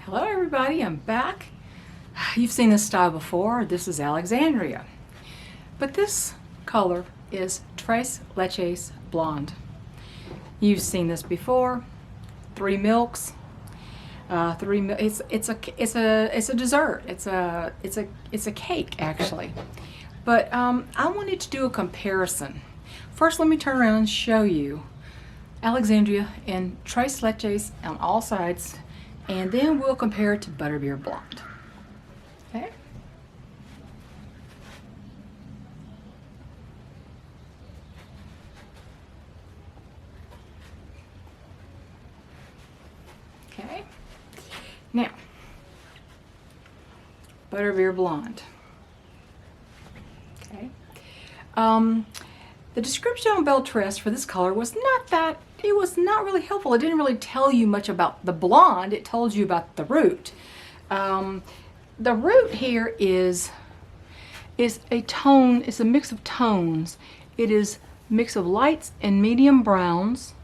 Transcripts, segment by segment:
Hello everybody, I'm back. You've seen this style before. This is Alexandria. But this color is Tres Leches Blonde. You've seen this before. 3 milks. It's a dessert. It's a cake actually. But I wanted to do a comparison. First, let me turn around and show you Alexandria and Tres Leches on all sides, and then we'll compare it to Butterbeer Blonde. Okay? Okay. Now, Butterbeer Blonde. Okay. The description on Belle Tress for this color was it was not really helpful. It didn't really tell you much about the blonde. It told you about the root. The root here is a tone, it's a mix of tones. It is a mix of lights and medium browns.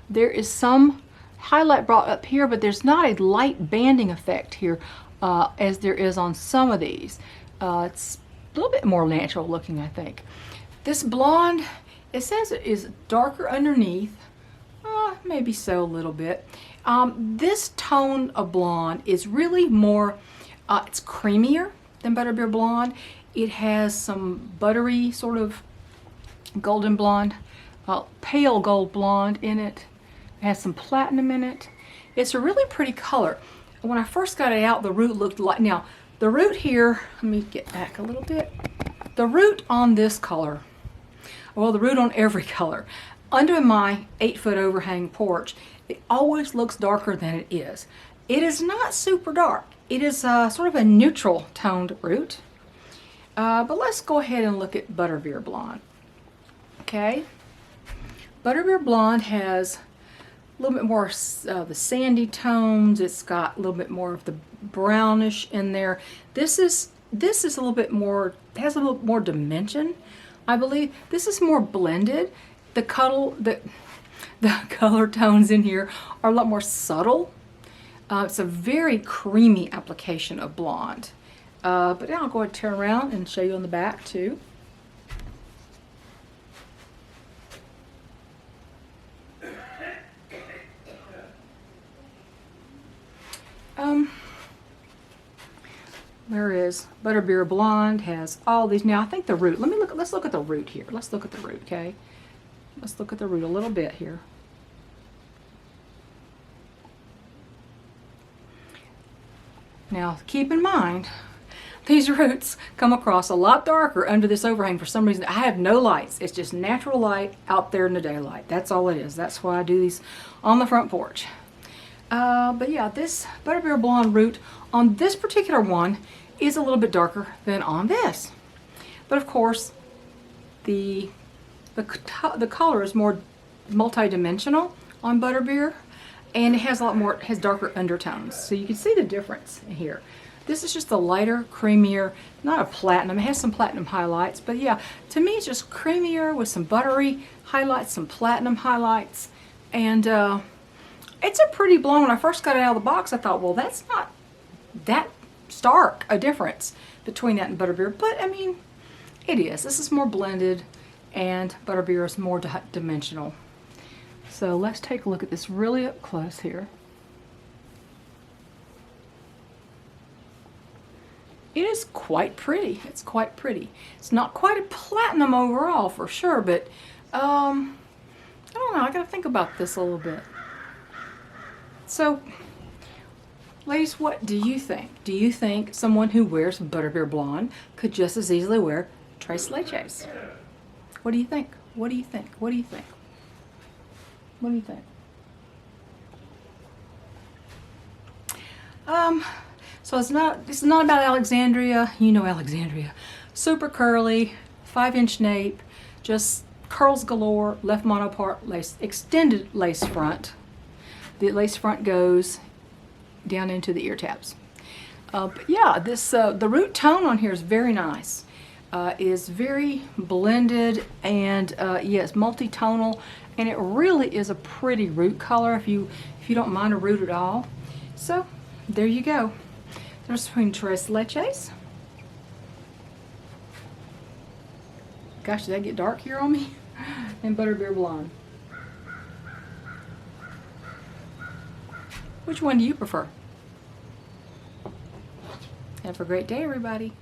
There is some highlight brought up here, but there's not a light banding effect here as there is on some of these. It's a little bit more natural looking, I think. This blonde, it says it is darker underneath. Maybe so a little bit. This tone of blonde is really more, it's creamier than Butterbeer Blonde. It has some buttery sort of golden blonde, pale gold blonde in it. It has some platinum in it. It's a really pretty color. When I first got it out, the root looked like, now the root here, let me get back a little bit. The root on this color, well, the root on every color, under my 8-foot overhang porch, it always looks darker than it is. It is not super dark. It is sort of a neutral toned root. But let's go ahead and look at Butterbeer Blonde. Okay, Butterbeer Blonde has a little bit more the sandy tones. It's got a little bit more of the brownish in there. This is a little bit more, has a little more dimension, I believe. This is more blended. The color tones in here are a lot more subtle. It's a very creamy application of blonde. But now I'll go ahead and turn around and show you on the back too. There is Butterbeer Blonde has all these. Now I think the root, let's look at the root here. Let's look at the root, okay? Let's look at the root a little bit here. Now keep in mind, these roots come across a lot darker under this overhang for some reason. I have no lights. It's just natural light out there in the daylight. That's all it is. That's why I do these on the front porch. But yeah, this Butterbeer Blonde root on this particular one is a little bit darker than on this. But of course, the color is more multi-dimensional on Butterbeer, and it has a lot more, it has darker undertones. So you can see the difference here. This is just a lighter, creamier, not a platinum. It has some platinum highlights, but yeah, to me it's just creamier with some buttery highlights, some platinum highlights, and it's a pretty blonde. When I first got it out of the box, I thought, well, that's not that stark a difference between that and Butterbeer, but I mean, it is. This is more blended, and Butterbeer is more dimensional. So let's take a look at this really up close here. It is quite pretty. It's quite pretty. It's not quite a platinum overall for sure, but I don't know. I gotta think about this a little bit. So, ladies, what do you think? Do you think someone who wears Butterbeer Blonde could just as easily wear Tres Leches? What do you think? What do you think? What do you think? What do you think? So it's not about Alexandria. You know Alexandria. Super curly, 5-inch nape, just curls galore, left monopart lace, extended lace front. The lace front goes down into the ear tabs. But yeah, this the root tone on here is very nice. Is very blended, and yes, multi-tonal, and it really is a pretty root color if you don't mind a root at all. So there you go. There's between Tres Leches. Gosh, did that get dark here on me? And Butterbeer Blonde. Which one do you prefer? Have a great day, everybody.